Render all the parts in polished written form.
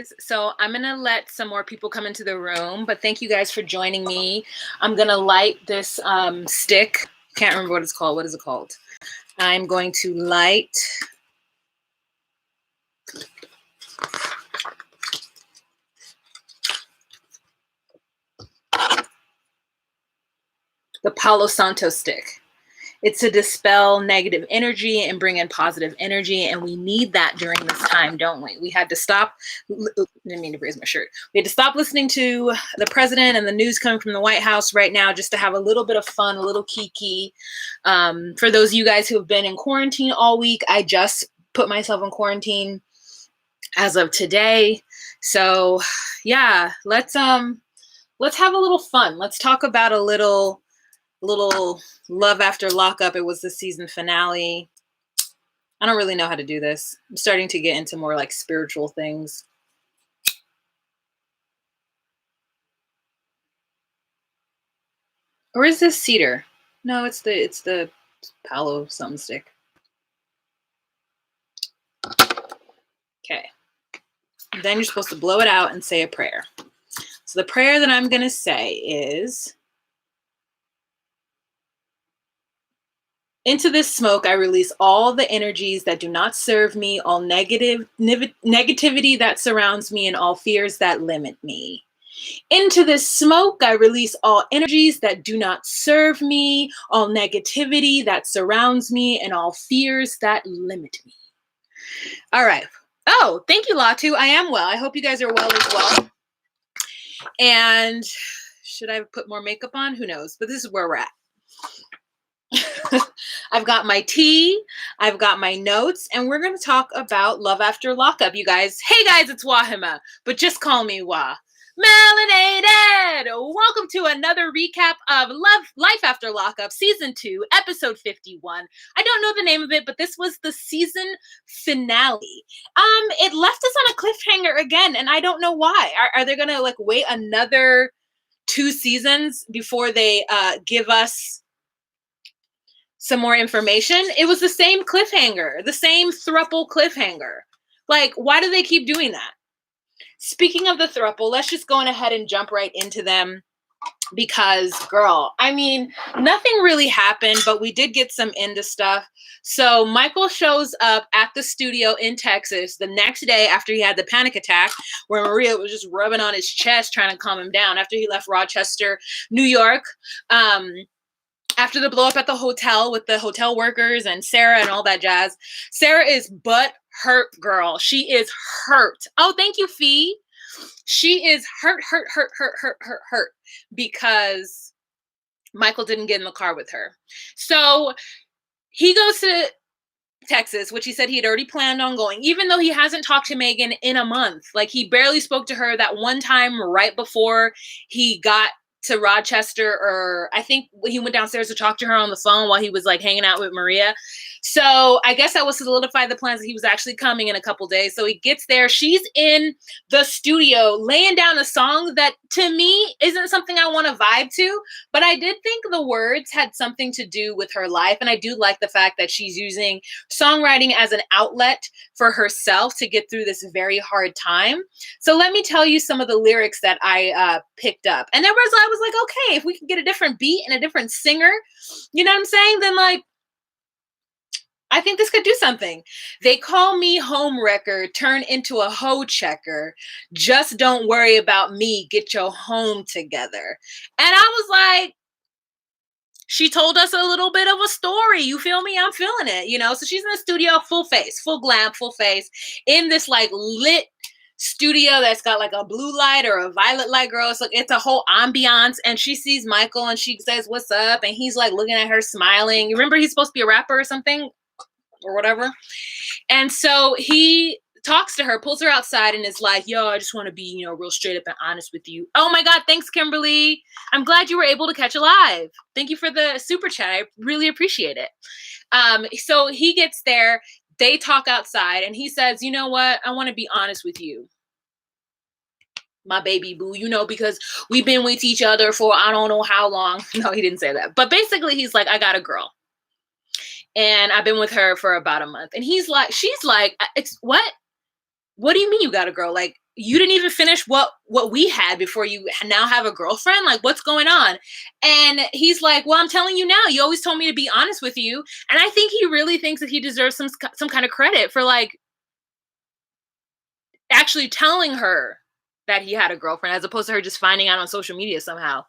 guys. So I'm going to let some more people come into the room, but thank you guys for joining me. I'm going to light this stick. Can't remember what it's called. What is it called? I'm going to light the Palo Santo stick. It's to dispel negative energy and bring in positive energy. And we need that during this time, don't we? We had to stop. Didn't mean to raise my shirt. We had to stop listening to the president and the news coming from the White House right now, just to have a little bit of fun, a little kiki. For those of you guys who have been in quarantine all week, I just put myself in quarantine as of today. So yeah, let's have a little fun. Let's talk about a little love after lockup. It was the season finale. I don't really know how to do this. I'm starting to get into more like spiritual things. Or is this cedar? No, it's the Palo something stick. Okay. Then you're supposed to blow it out and say a prayer. So the prayer that I'm going to say is, into this smoke, I release all the energies that do not serve me, all negativity that surrounds me, and all fears that limit me. Into this smoke, I release all energies that do not serve me, all negativity that surrounds me, and all fears that limit me. All right. Oh, thank you, Latu. I am well. I hope you guys are well as well. And should I put more makeup on? Who knows? But this is where we're at. I've got my tea, I've got my notes, and we're going to talk about love after lockup, you guys. Hey guys, it's Wahima, but just call me Wah. Melanated! Welcome to another recap of Life After Lockup, Season 2, Episode 51. I don't know the name of it, but this was the season finale. It left us on a cliffhanger again, and I don't know why. Are they going to like wait another 2 seasons before they give us some more information? It was the same cliffhanger, the same thruple cliffhanger. Like, why do they keep doing that? Speaking of the thruple, let's just go on ahead and jump right into them because, girl, I mean, nothing really happened, but we did get some into stuff. So Michael shows up at the studio in Texas the next day after he had the panic attack where Maria was just rubbing on his chest trying to calm him down after he left Rochester, New York. After the blow up at the hotel with the hotel workers and Sarah and all that jazz. Sarah is butt hurt, girl. She is hurt. Oh, thank you, Fee. She is hurt because Michael didn't get in the car with her. So he goes to Texas, which he said he had already planned on going, even though he hasn't talked to Megan in a month. Like, he barely spoke to her that one time right before he got to Rochester, or I think he went downstairs to talk to her on the phone while he was like hanging out with Maria. So I guess that was to solidify the plans that he was actually coming in a couple days. So he gets there. She's in the studio laying down a song that to me isn't something I want to vibe to, but I did think the words had something to do with her life. And I do like the fact that she's using songwriting as an outlet for herself to get through this very hard time. So let me tell you some of the lyrics that I picked up. And I was like, okay, if we can get a different beat and a different singer, you know what I'm saying? Then like, I think this could do something. They call me home wrecker, turn into a hoe checker. Just don't worry about me, get your home together. And I was like, she told us a little bit of a story. You feel me? I'm feeling it, you know? So she's in the studio, full face, full glam, full face, in this like lit studio that's got like a blue light or a violet light, girl. So it's a whole ambiance. And she sees Michael and she says, "What's up?" And he's like looking at her smiling. You remember he's supposed to be a rapper or something or whatever. And so he talks to her, pulls her outside and is like, "Yo, I just want to be, you know, real straight up and honest with you." Oh my God. Thanks, Kimberly. I'm glad you were able to catch a live. Thank you for the super chat. I really appreciate it. So he gets there. They talk outside and he says, "You know what? I want to be honest with you, my baby boo, you know, because we've been with each other for I don't know how long." No, he didn't say that. But basically he's like, "I got a girl and I've been with her for about a month." And he's like, she's like, "It's what?" what do you mean you got a girl? Like, you didn't even finish what we had before you now have a girlfriend? Like, what's going on? And he's like, well, I'm telling you now. You always told me to be honest with you. And I think he really thinks that he deserves some kind of credit for like actually telling her that he had a girlfriend as opposed to her just finding out on social media somehow.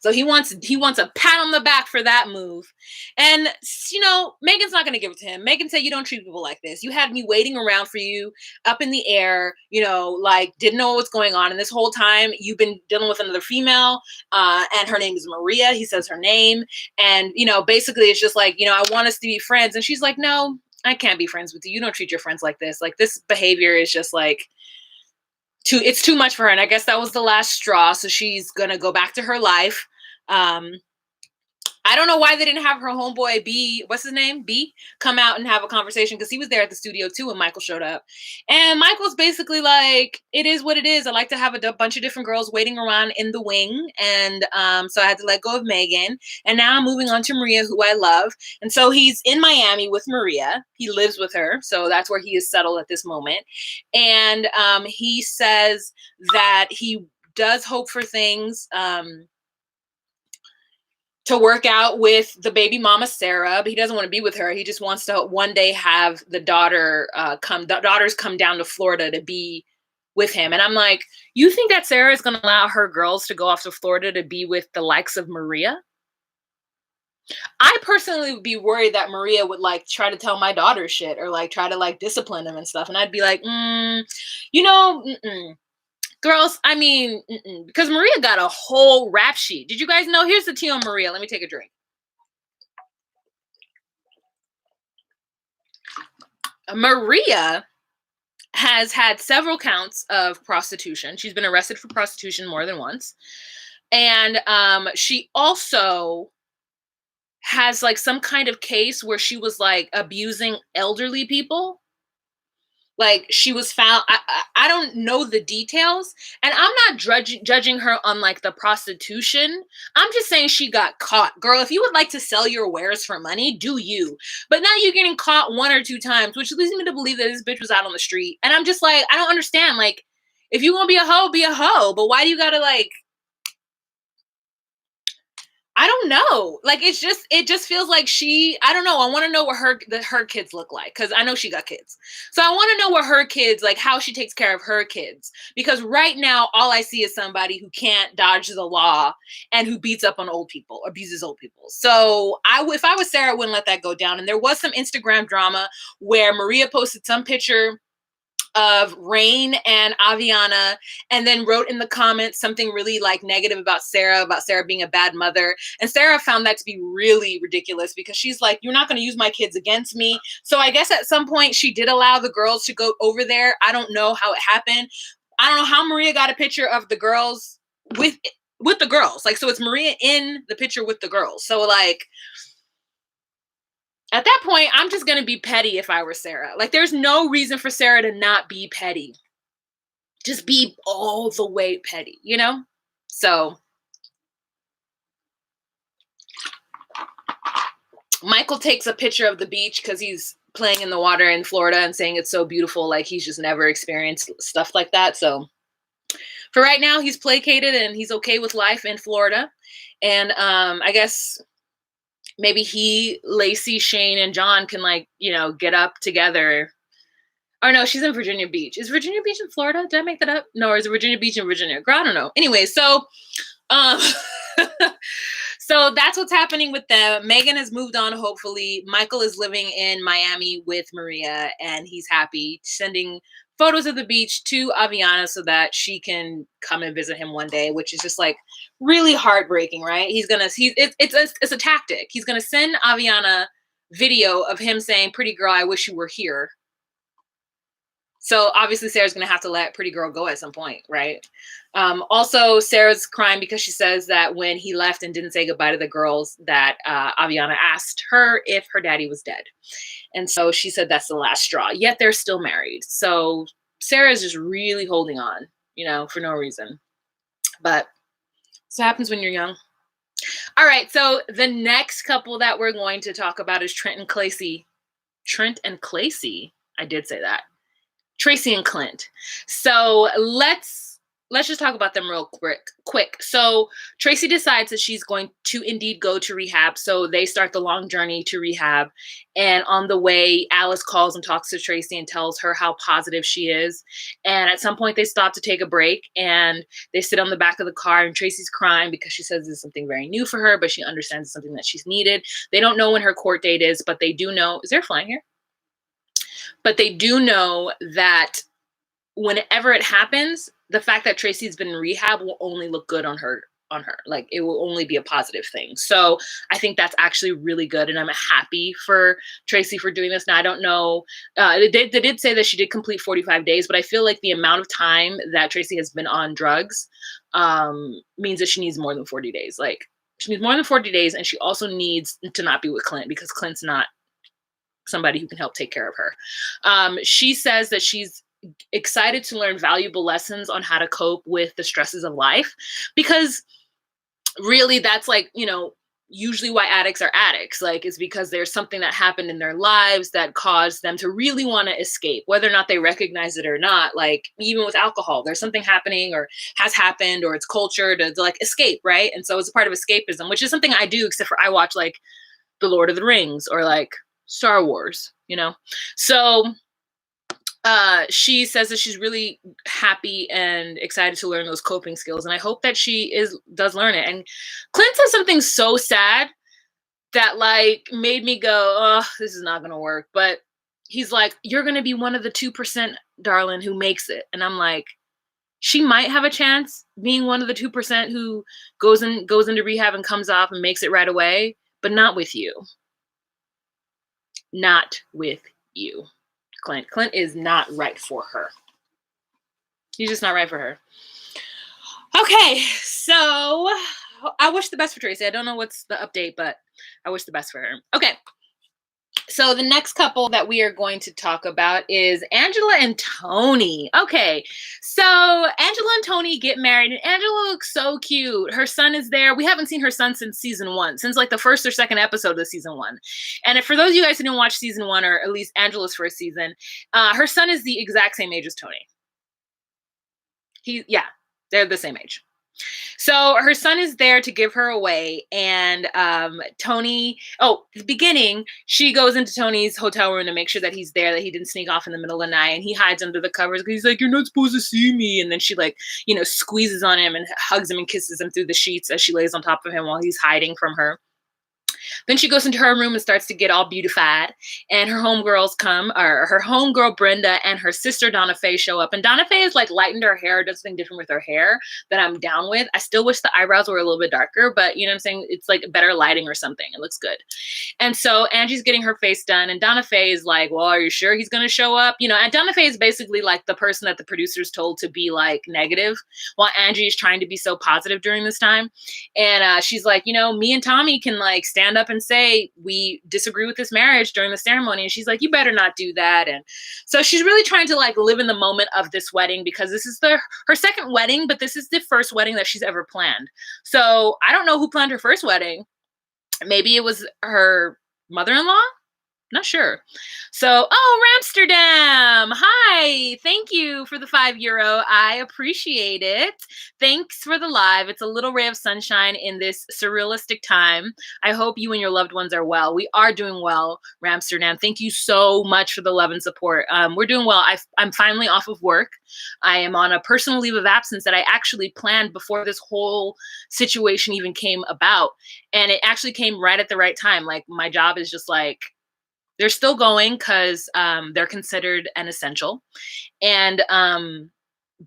So he wants a pat on the back for that move. And you know, Megan's not going to give it to him. Megan said, you don't treat people like this. You had me waiting around for you up in the air, you know, like didn't know what's going on. And this whole time you've been dealing with another female and her name is Maria. He says her name. And, you know, basically it's just like, you know, I want us to be friends. And she's like, no, I can't be friends with you. You don't treat your friends like this. Like this behavior is just like, it's too much for her. And I guess that was the last straw. So she's going to go back to her life. I don't know why they didn't have her homeboy B, what's his name? B, come out and have a conversation because he was there at the studio too when Michael showed up. And Michael's basically like, it is what it is. I like to have a bunch of different girls waiting around in the wing. And so I had to let go of Megan. And now I'm moving on to Maria, who I love. And so he's in Miami with Maria. He lives with her. So that's where he is settled at this moment. And he says that he does hope for things to work out with the baby mama, Sarah, but he doesn't want to be with her. He just wants to one day have the daughters come down to Florida to be with him. And I'm like, you think that Sarah is going to allow her girls to go off to Florida to be with the likes of Maria? I personally would be worried that Maria would like try to tell my daughter shit or like try to like discipline them and stuff. And I'd be like, you know, girls, I mean, because Maria got a whole rap sheet. Did you guys know? Here's the tea on Maria. Let me take a drink. Maria has had several counts of prostitution. She's been arrested for prostitution more than once. And she also has like some kind of case where she was like abusing elderly people. Like she was found, I don't know the details, and I'm not judging her on like the prostitution. I'm just saying she got caught. Girl, if you would like to sell your wares for money, do you. But now you're getting caught 1 or 2 times, which leads me to believe that this bitch was out on the street. And I'm just like, I don't understand. Like, if you want to be a hoe. But why do you gotta like, I don't know. Like, it just feels like I don't know. I want to know what her kids look like. Cause I know she got kids. So I want to know what her kids, like how she takes care of her kids. Because right now, all I see is somebody who can't dodge the law and who beats up on old people, abuses old people. So if I was Sarah, I wouldn't let that go down. And there was some Instagram drama where Maria posted some picture of Rain and Aviana, and then wrote in the comments something really like negative about Sarah being a bad mother. And Sarah found that to be really ridiculous because she's like, you're not going to use my kids against me. So I guess at some point she did allow the girls to go over there. I don't know how it happened. I don't know how Maria got a picture of the girls with the girls. Like, so it's Maria in the picture with the girls. So like, at that point, I'm just going to be petty if I were Sarah. Like, there's no reason for Sarah to not be petty. Just be all the way petty, you know? So, Michael takes a picture of the beach because he's playing in the water in Florida and saying it's so beautiful. Like, he's just never experienced stuff like that. So, for right now, he's placated and he's okay with life in Florida. And I guess maybe he, Lacey, Shane, and John can like, you know, get up together. Or no, she's in Virginia Beach. Is Virginia Beach in Florida? Did I make that up? No, or is it Virginia Beach in Virginia? Girl, I don't know. Anyway, so so that's what's happening with them. Megan has moved on, hopefully. Michael is living in Miami with Maria, and he's happy, sending photos of the beach to Aviana so that she can come and visit him one day, which is just like really heartbreaking, right? It's a tactic. He's gonna send Aviana video of him saying, "Pretty girl, I wish you were here." So obviously Sarah's gonna have to let Pretty Girl go at some point, right? Also, Sarah's crying because she says that when he left and didn't say goodbye to the girls, that Aviana asked her if her daddy was dead. And so she said that's the last straw, yet they're still married. So Sarah's just really holding on, you know, for no reason. But this happens when you're young. All right, so the next couple that we're going to talk about is Trent and Clay. Trent and Clay. I did say that. Tracy and Clint. So let's just talk about them real quick. So Tracy decides that she's going to indeed go to rehab. So they start the long journey to rehab. And on the way, Alice calls and talks to Tracy and tells her how positive she is. And at some point they stop to take a break and they sit on the back of the car and Tracy's crying because she says this is something very new for her, but she understands it's something that she's needed. They don't know when her court date is, but they do know, is there a flying here? But they do know that whenever it happens, the fact that Tracy's been in rehab will only look good on her. Like it will only be a positive thing. So I think that's actually really good. And I'm happy for Tracy for doing this. Now, I don't know. They did say that she did complete 45 days, but I feel like the amount of time that Tracy has been on drugs means that she needs more than 40 days. Like she needs more than 40 days. And she also needs to not be with Clint because Clint's not somebody who can help take care of her. She says that she's excited to learn valuable lessons on how to cope with the stresses of life, because really that's like, usually why addicts are addicts, like is because there's something that happened in their lives that caused them to really want to escape, whether or not they recognize it or not. Like even with alcohol, there's something happening or has happened or it's culture to like escape, right? And so it's a part of escapism, which is something I do, except for I watch like The Lord of the Rings or like Star Wars, So she says that she's really happy and excited to learn those coping skills. And I hope that she does learn it. And Clint says something so sad that like made me go, oh, this is not going to work. But he's like, you're going to be one of the 2%, darling, who makes it. And I'm like, she might have a chance being one of the 2% who goes into rehab and comes off and makes it right away, but not with you. Not with you, Clint. Clint is not right for her. He's just not right for her. Okay, so I wish the best for Tracy. I don't know what's the update, but I wish the best for her. Okay, so the next couple that we are going to talk about is Angela and Tony. Okay, so Angela and Tony get married, and Angela looks so cute. Her son is there. We haven't seen her son since season 1, since like the first or second episode of season 1. And for those of you guys who didn't watch season 1, or at least Angela's first season, her son is the exact same age as Tony. They're the same age. So her son is there to give her away, and Tony, at the beginning, she goes into Tony's hotel room to make sure that he's there, that he didn't sneak off in the middle of the night, and he hides under the covers because he's like, you're not supposed to see me. And then she like, squeezes on him and hugs him and kisses him through the sheets as she lays on top of him while he's hiding from her. Then she goes into her room and starts to get all beautified. And her homegirls come, or her homegirl Brenda and her sister Donna Faye show up. And Donna Faye has like lightened her hair, does something different with her hair that I'm down with. I still wish the eyebrows were a little bit darker, but you know what I'm saying? It's like better lighting or something. It looks good. And so Angie's getting her face done. And Donna Faye is like, well, are you sure he's going to show up? And Donna Faye is basically like the person that the producers told to be like negative, while Angie is trying to be so positive during this time. And she's like, me and Tommy can like stand up and say we disagree with this marriage during the ceremony. And she's like, you better not do that. And so she's really trying to like live in the moment of this wedding, because this is her second wedding, but this is the first wedding that she's ever planned. So I don't know who planned her first wedding. Maybe it was her mother-in-law. Not sure. So, Ramsterdam. Hi. Thank you for the €5. I appreciate it. Thanks for the live. It's a little ray of sunshine in this surrealistic time. I hope you and your loved ones are well. We are doing well, Ramsterdam. Thank you so much for the love and support. We're doing well. I'm finally off of work. I am on a personal leave of absence that I actually planned before this whole situation even came about. And it actually came right at the right time. Like my job is just like, they're still going because they're considered an essential. And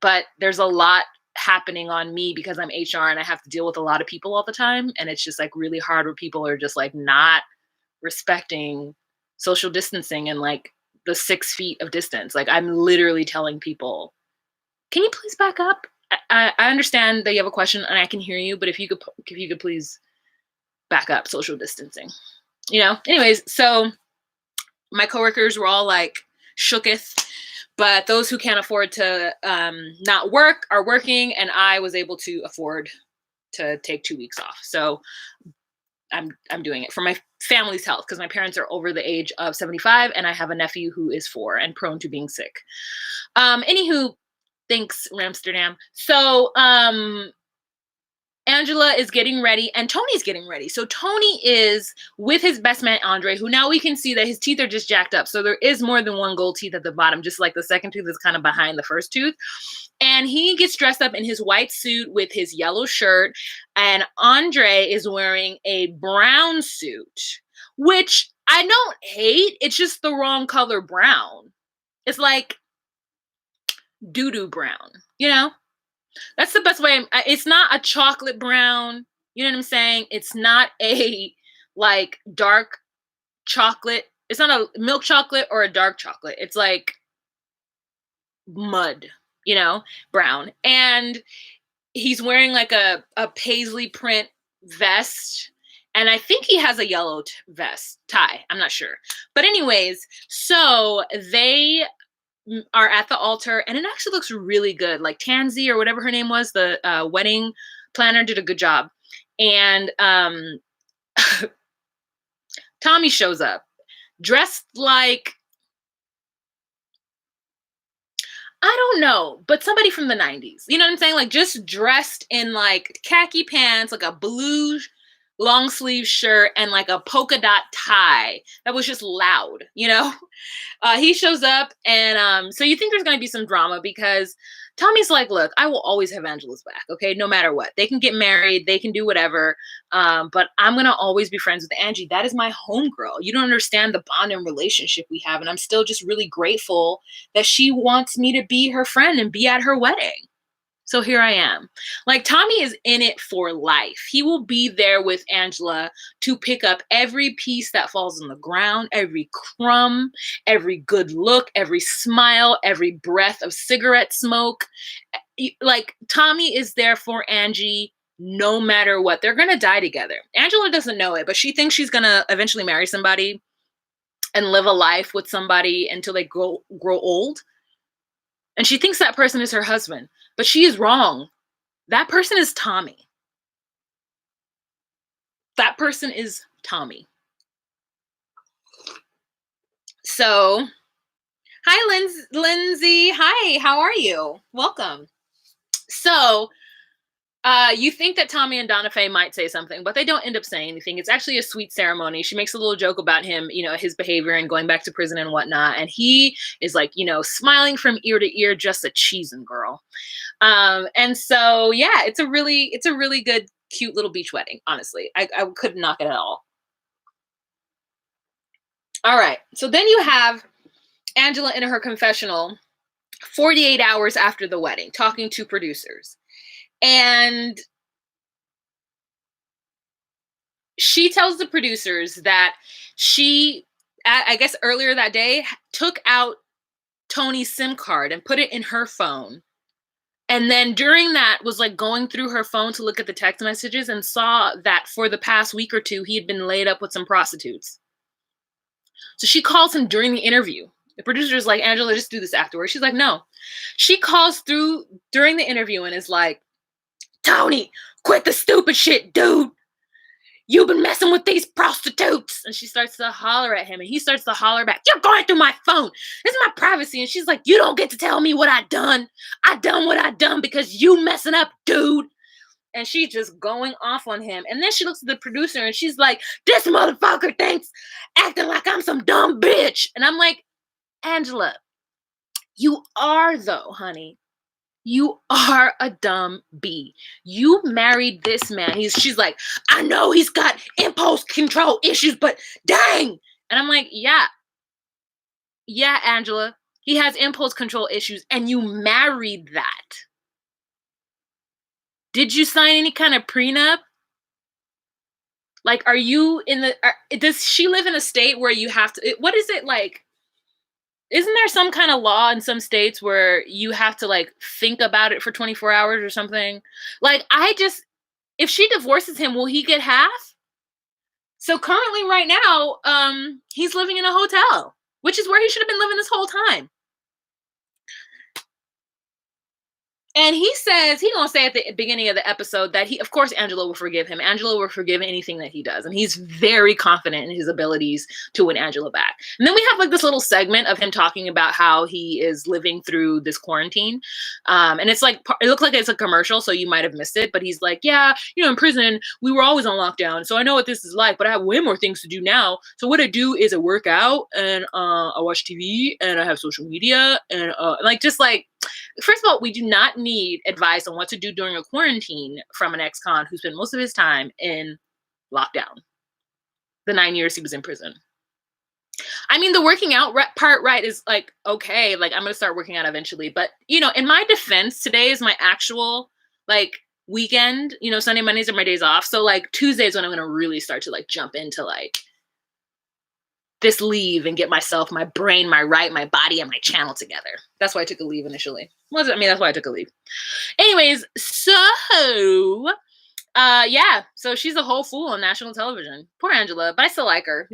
but there's a lot happening on me because I'm HR and I have to deal with a lot of people all the time. And it's just like really hard where people are just like not respecting social distancing and like the 6 feet of distance. Like I'm literally telling people, can you please back up? I understand that you have a question and I can hear you, but if you could please back up, social distancing, anyways. So my coworkers were all like shooketh, but those who can't afford to not work are working, and I was able to afford to take 2 weeks off. So I'm doing it for my family's health, because my parents are over the age of 75 and I have a nephew who is 4 and prone to being sick. Anywho, thanks, Ramsterdam. So Angela is getting ready and Tony's getting ready. So Tony is with his best man, Andre, who now we can see that his teeth are just jacked up. So there is more than one gold teeth at the bottom, just like the second tooth is kind of behind the first tooth. And he gets dressed up in his white suit with his yellow shirt. And Andre is wearing a brown suit, which I don't hate. It's just the wrong color brown. It's like doo-doo brown, you know? That's the best way. It's not a chocolate brown. You know what I'm saying? It's not a like dark chocolate. It's not a milk chocolate or a dark chocolate. It's like mud, you know, brown. And he's wearing like a paisley print vest. And I think he has a yellow vest tie. I'm not sure. But anyways, so they are at the altar and it actually looks really good. Like Tansy or whatever her name was, the wedding planner, did a good job. And Tommy shows up dressed like, I don't know, but somebody from the 90s. You know what I'm saying? Like just dressed in like khaki pants, like a blue long sleeve shirt and like a polka dot tie that was just loud, you know? He shows up and so you think there's going to be some drama because Tommy's like, look, I will always have Angela's back, okay? No matter what. They can get married, they can do whatever, but I'm going to always be friends with Angie. That is my homegirl. You don't understand the bond and relationship we have, and I'm still just really grateful that she wants me to be her friend and be at her wedding. So here I am. Like Tommy is in it for life. He will be there with Angela to pick up every piece that falls on the ground, every crumb, every good look, every smile, every breath of cigarette smoke. Like Tommy is there for Angie no matter what. They're going to die together. Angela doesn't know it, but she thinks she's going to eventually marry somebody and live a life with somebody until they grow old. And she thinks that person is her husband. But she is wrong. That person is Tommy. That person is Tommy. So, hi, Lindsay. Hi, how are you? Welcome. So, you think that Tommy and Donna Faye might say something, but they don't end up saying anything. It's actually a sweet ceremony. She makes a little joke about him, you know, his behavior and going back to prison and whatnot. And he is like, you know, smiling from ear to ear, just a cheesing girl. And so, yeah, it's a really good, cute little beach wedding. Honestly, I couldn't knock it at all. All right. So then you have Angela in her confessional 48 hours after the wedding, talking to producers. And she tells the producers that she, I guess earlier that day, took out Tony's SIM card and put it in her phone. And then during that was like going through her phone to look at the text messages and saw that for the past week or two, he had been laid up with some prostitutes. So she calls him during the interview. The producer's like, Angela, just do this afterwards. She's like, no. She calls through during the interview and is like, Tony, quit the stupid shit, dude. You've been messing with these prostitutes. And she starts to holler at him and he starts to holler back. You're going through my phone. This is my privacy. And she's like, you don't get to tell me what I done. I done what I done because you messing up, dude. And she's just going off on him. And then she looks at the producer and she's like, this motherfucker thinks acting like I'm some dumb bitch. And I'm like, Angela, you are though, honey. You are a dumb bee. You married this man. She's like, I know he's got impulse control issues, but dang. And I'm like, yeah, Angela, he has impulse control issues and you married that. Did you sign any kind of prenup? Like, are you does she live in a state where you have to, what is it like? Isn't there some kind of law in some states where you have to like think about it for 24 hours or something? Like, if she divorces him, will he get half? So currently right now, he's living in a hotel, which is where he should have been living this whole time. And he says, he gonna say at the beginning of the episode that of course, Angela will forgive him. Angela will forgive anything that he does. And he's very confident in his abilities to win Angela back. And then we have like this little segment of him talking about how he is living through this quarantine. And it's like, it looks like it's a commercial, so you might have missed it. But he's like, yeah, in prison, we were always on lockdown. So I know what this is like, but I have way more things to do now. So what I do is I work out and I watch TV and I have social media and first of all, we do not need advice on what to do during a quarantine from an ex-con who spent most of his time in lockdown. The 9 years he was in prison. I mean, the working out part, right, is like, okay, like I'm going to start working out eventually. But, in my defense, today is my actual like weekend. Sunday, Mondays are my days off. So like Tuesdays when I'm going to really start to like jump into like this leave and get myself, my brain, my body, and my channel together. That's why I took a leave initially. That's why I took a leave. Anyways, so, yeah. So she's a whole fool on national television. Poor Angela, but I still like her,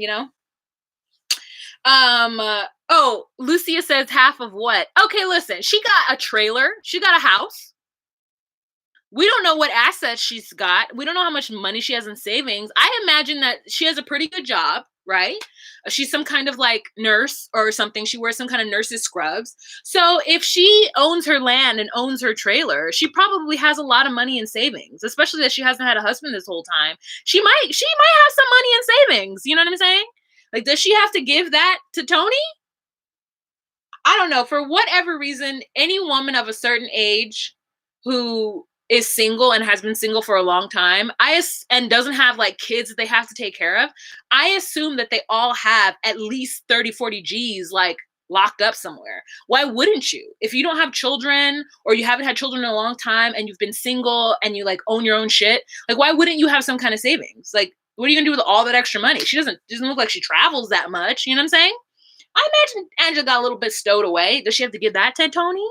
Oh, Lucia says half of what? Okay, listen, she got a trailer. She got a house. We don't know what assets she's got. We don't know how much money she has in savings. I imagine that she has a pretty good job, right? She's some kind of like nurse or something. She wears some kind of nurse's scrubs. So if she owns her land and owns her trailer, she probably has a lot of money in savings, especially that she hasn't had a husband this whole time. She might have some money in savings. You know what I'm saying? Like, does she have to give that to Tony? I don't know. For whatever reason, any woman of a certain age who is single and has been single for a long time, and doesn't have like kids that they have to take care of, I assume that they all have at least 30, 40 G's like locked up somewhere. Why wouldn't you? If you don't have children or you haven't had children in a long time and you've been single and you like own your own shit, like why wouldn't you have some kind of savings? Like, what are you gonna do with all that extra money? She doesn't look like she travels that much. You know what I'm saying? I imagine Angela got a little bit stowed away. Does she have to give that to Tony?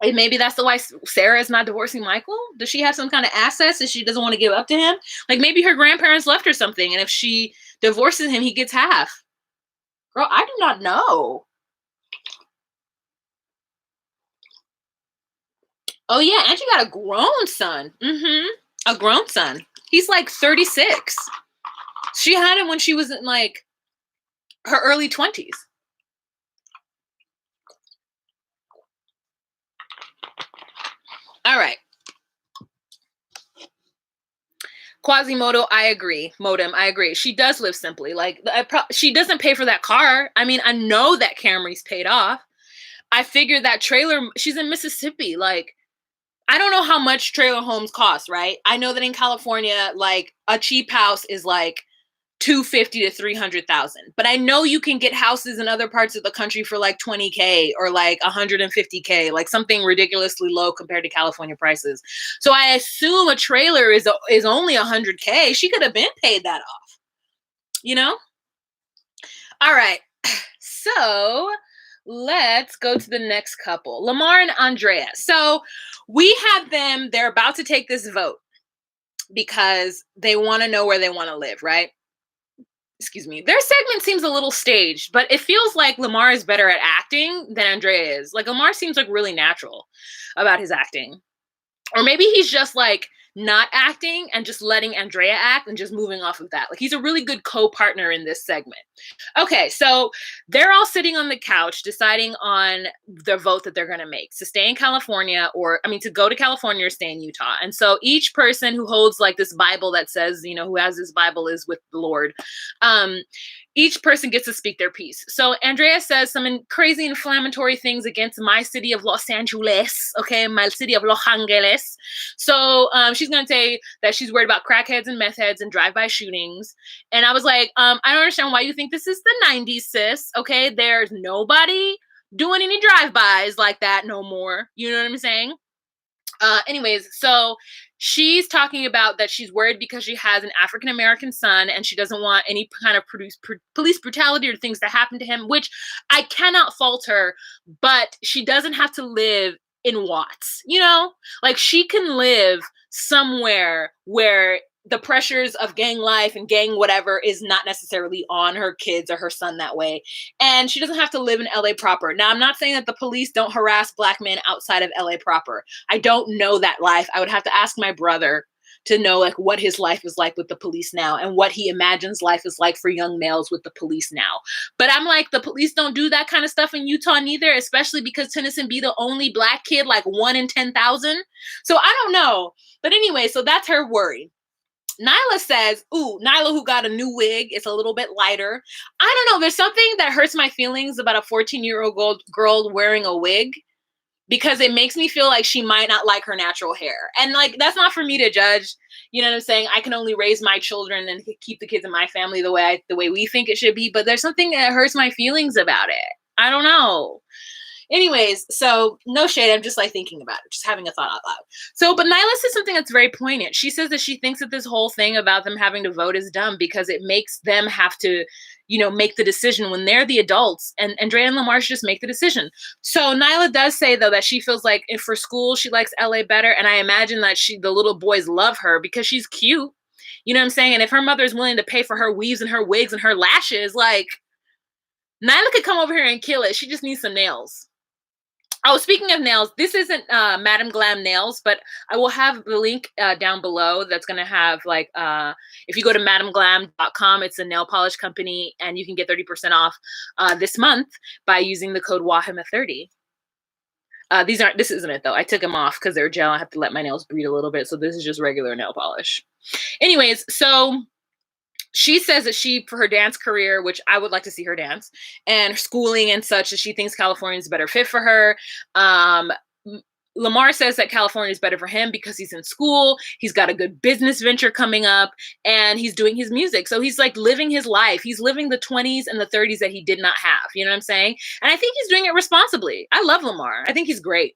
And maybe that's the why Sarah is not divorcing Michael. Does she have some kind of assets that she doesn't want to give up to him? Like maybe her grandparents left her something, and if she divorces him, he gets half. Girl, I do not know. Oh yeah, and she got a grown son. A grown son. He's like 36. She had him when she was in like her early 20s. All right. Quasimodo, I agree. Modem, I agree. She does live simply. Like, she doesn't pay for that car. I mean, I know that Camry's paid off. I figured that trailer, she's in Mississippi. Like, I don't know how much trailer homes cost, right? I know that in California, like, a cheap house is like $250,000 to $300,000. But I know you can get houses in other parts of the country for like $20,000 or like $150,000, like something ridiculously low compared to California prices. So I assume a trailer is only $100,000. She could have been paid that off, All right. So let's go to the next couple, Lamar and Andrea. So we have them, they're about to take this vote because they want to know where they want to live, right? Excuse me. Their segment seems a little staged, but it feels like Lamar is better at acting than Andrea is. Like Lamar seems like really natural about his acting. Or maybe he's just like not acting and just letting Andrea act and just moving off of that. Like he's a really good co-partner in this segment. Okay, so they're all sitting on the couch deciding on the vote that they're going to make. To stay in California to go to California or stay in Utah. And so each person who holds like this Bible that says, who has this Bible is with the Lord. Each person gets to speak their piece. So Andrea says some crazy inflammatory things against my city of Los Angeles, okay, my city of Los Angeles. So she's going to say that she's worried about crackheads and meth heads and drive-by shootings. And I was like, I don't understand why you think this is the 90s, sis, okay? There's nobody doing any drive-bys like that no more. You know what I'm saying? Anyways, so she's talking about that she's worried because she has an African-American son and she doesn't want any kind of police brutality or things that happen to him, which I cannot fault her, but she doesn't have to live in Watts, like she can live somewhere where the pressures of gang life and gang whatever is not necessarily on her kids or her son that way. And she doesn't have to live in LA proper. Now, I'm not saying that the police don't harass Black men outside of LA proper. I don't know that life. I would have to ask my brother to know like what his life is like with the police now and what he imagines life is like for young males with the police now. But I'm like, the police don't do that kind of stuff in Utah neither, especially because Tennyson be the only Black kid, like 1 in 10,000. So I don't know. But anyway, so that's her worry. Nyla says, ooh, Nyla, who got a new wig, it's a little bit lighter. I don't know. There's something that hurts my feelings about a 14-year-old girl wearing a wig because it makes me feel like she might not like her natural hair. And like, that's not for me to judge. You know what I'm saying? I can only raise my children and keep the kids in my family the way we think it should be. But there's something that hurts my feelings about it. I don't know. Anyways, so no shade. I'm just like thinking about it, just having a thought out loud. So, but Nyla says something that's very poignant. She says that she thinks that this whole thing about them having to vote is dumb because it makes them have to, you know, make the decision when they're the adults, and Andrea and Lamar should just make the decision. So Nyla does say though that she feels like if for school she likes LA better, and I imagine that the little boys love her because she's cute. You know what I'm saying? And if her mother's willing to pay for her weaves and her wigs and her lashes, like Nyla could come over here and kill it. She just needs some nails. Oh, speaking of nails, this isn't Madam Glam nails, but I will have the link down below that's going to have like, if you go to madamglam.com, it's a nail polish company, and you can get 30% off this month by using the code WAHIMA30. This isn't it though. I took them off because they're gel. I have to let my nails breathe a little bit. So this is just regular nail polish. Anyways, so she says that for her dance career, which I would like to see her dance, and schooling and such, that she thinks California is a better fit for her. Lamar says that California is better for him because he's in school, he's got a good business venture coming up, and he's doing his music. So he's like living his life. He's living the 20s and the 30s that he did not have. You know what I'm saying? And I think he's doing it responsibly. I love Lamar. I think he's great.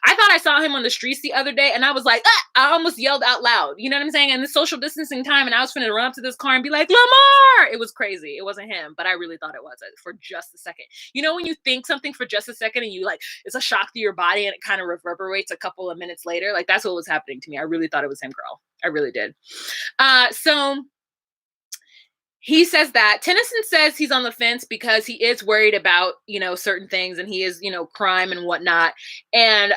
I thought I saw him on the streets the other day and I was like, ah! I almost yelled out loud. You know what I'm saying? And the social distancing time, and I was finna run up to this car and be like, Lamar! It was crazy. It wasn't him, but I really thought it was for just a second. You know, when you think something for just a second and you like, it's a shock to your body and it kind of reverberates a couple of minutes later. Like that's what was happening to me. I really thought it was him, girl. I really did. So he says that Tennyson says he's on the fence because he is worried about, you know, certain things, and he is, you know, crime and whatnot. And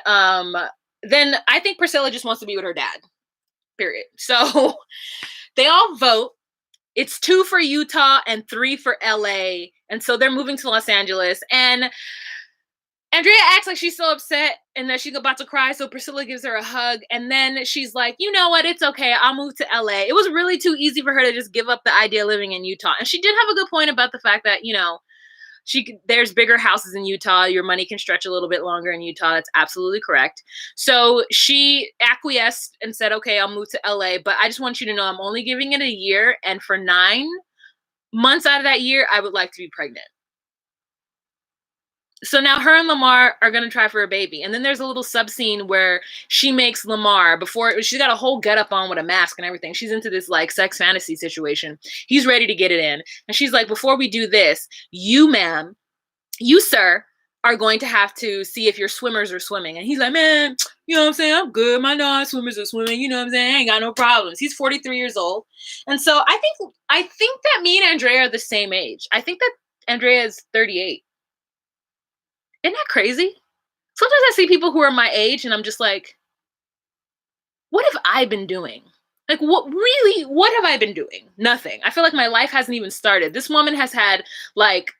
then I think Priscilla just wants to be with her dad, period. So they all vote. It's 2 for Utah and 3 for LA. And so they're moving to Los Angeles. And Andrea acts like she's so upset and that she's about to cry. So Priscilla gives her a hug. And then she's like, you know what? It's okay. I'll move to LA. It was really too easy for her to just give up the idea of living in Utah. And she did have a good point about the fact that, you know, there's bigger houses in Utah. Your money can stretch a little bit longer in Utah. That's absolutely correct. So she acquiesced and said, okay, I'll move to LA. But I just want you to know I'm only giving it a year. And for 9 months out of that year, I would like to be pregnant. So now her and Lamar are going to try for a baby. And then there's a little sub scene where she makes Lamar, she's got a whole getup on with a mask and everything. She's into this like sex fantasy situation. He's ready to get it in. And she's like, before we do this, you sir, are going to have to see if your swimmers are swimming. And he's like, man, you know what I'm saying? I'm good. My non-swimmers are swimming. You know what I'm saying? I ain't got no problems. He's 43 years old. And so I think that me and Andrea are the same age. I think that Andrea is 38. Isn't that crazy? Sometimes I see people who are my age and I'm just like, what have I been doing? Like, what have I been doing? Nothing. I feel like my life hasn't even started. This woman has had like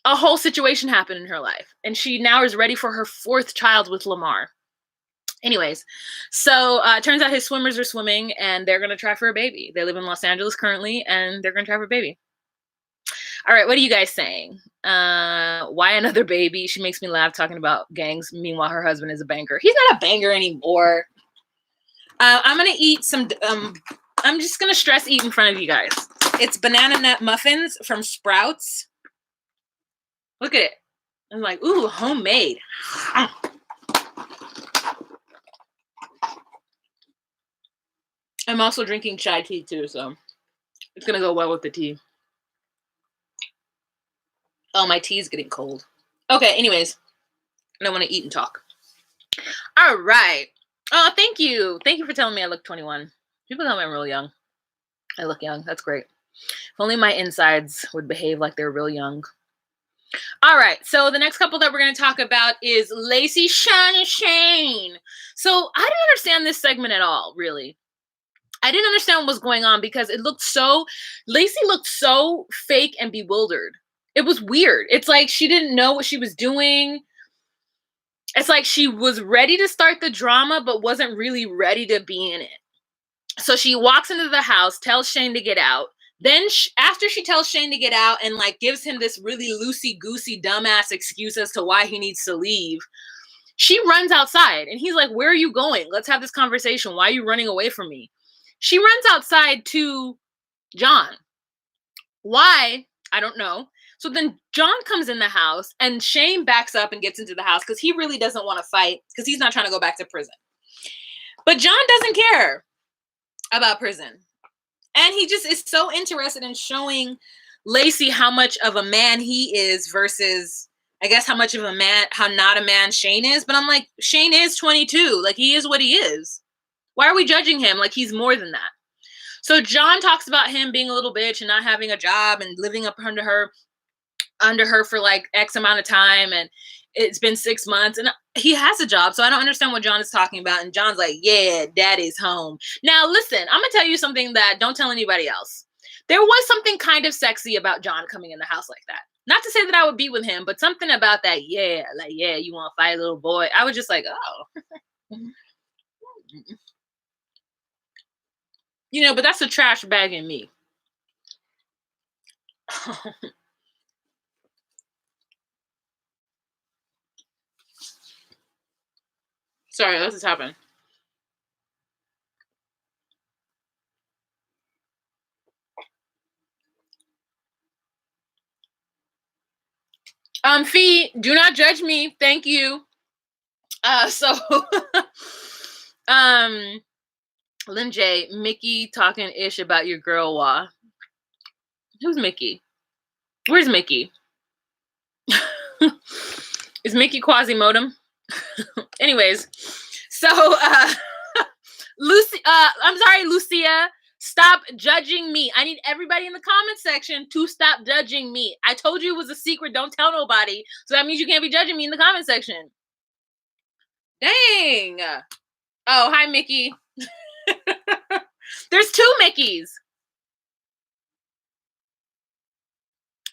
a whole situation happen in her life. And she now is ready for her 4th child with Lamar. Anyways, so it turns out his swimmers are swimming and they're going to try for a baby. They live in Los Angeles currently and they're going to try for a baby. All right, what are you guys saying? Why another baby? She makes me laugh talking about gangs. Meanwhile, her husband is a banker. He's not a banker anymore. I'm going to eat some, I'm just going to stress eat in front of you guys. It's banana nut muffins from Sprouts. Look at it. I'm like, ooh, homemade. I'm also drinking chai tea too, so it's going to go well with the tea. Oh, my tea is getting cold. Okay, anyways, I don't want to eat and talk. All right. Oh, thank you. Thank you for telling me I look 21. People know I'm real young. I look young. That's great. If only my insides would behave like they're real young. All right. So the next couple that we're going to talk about is Lacey, Sean, and Shane. So I didn't understand this segment at all, really. I didn't understand what was going on because Lacey looked so fake and bewildered. It was weird. It's like she didn't know what she was doing. It's like she was ready to start the drama, but wasn't really ready to be in it. So she walks into the house, tells Shane to get out. Then after she tells Shane to get out and like gives him this really loosey-goosey dumbass excuse as to why he needs to leave, she runs outside and he's like, "Where are you going? Let's have this conversation. Why are you running away from me?" She runs outside to John. Why? I don't know. So then John comes in the house and Shane backs up and gets into the house because he really doesn't want to fight because he's not trying to go back to prison. But John doesn't care about prison. And he just is so interested in showing Lacey how much of a man he is versus, I guess, how much of a man, how not a man Shane is. But I'm like, Shane is 22. Like, he is what he is. Why are we judging him like he's more than that? So John talks about him being a little bitch and not having a job and living up under her for like X amount of time. And it's been 6 months and he has a job. So I don't understand what John is talking about. And John's like, "Yeah, daddy's home." Now, listen, I'm going to tell you something that don't tell anybody else. There was something kind of sexy about John coming in the house like that. Not to say that I would be with him, but something about that. Yeah, like, yeah, you want to fight, little boy. I was just like, oh. But that's a trash bag in me. Sorry, let's just happen. Fee, do not judge me. Thank you. Lynn J, Mickey talking ish about your girl Wa. Who's Mickey? Where's Mickey? Is Mickey Quasimodem? Anyways, so Lucy, I'm sorry, Lucia. Stop judging me. I need everybody in the comment section to stop judging me. I told you it was a secret. Don't tell nobody. So that means you can't be judging me in the comment section. Dang. Oh, hi, Mickey. There's 2 Mickeys.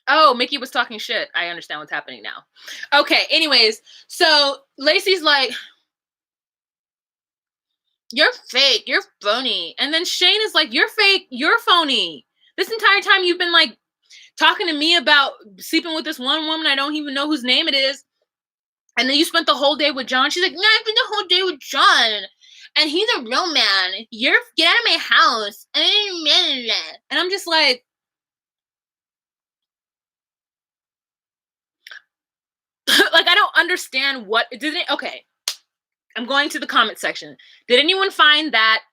Oh, Mickey was talking shit. I understand what's happening now. Okay, anyways, so Lacey's like, "You're fake, you're phony." And then Shane is like, "You're fake, you're phony. This entire time you've been like talking to me about sleeping with this one woman, I don't even know whose name it is. And then you spent the whole day with John." She's like, "No, I spent the whole day with John. And he's a real man. Get out of my house." And I'm just like, like, I don't understand okay. I'm going to the comment section. Did anyone find that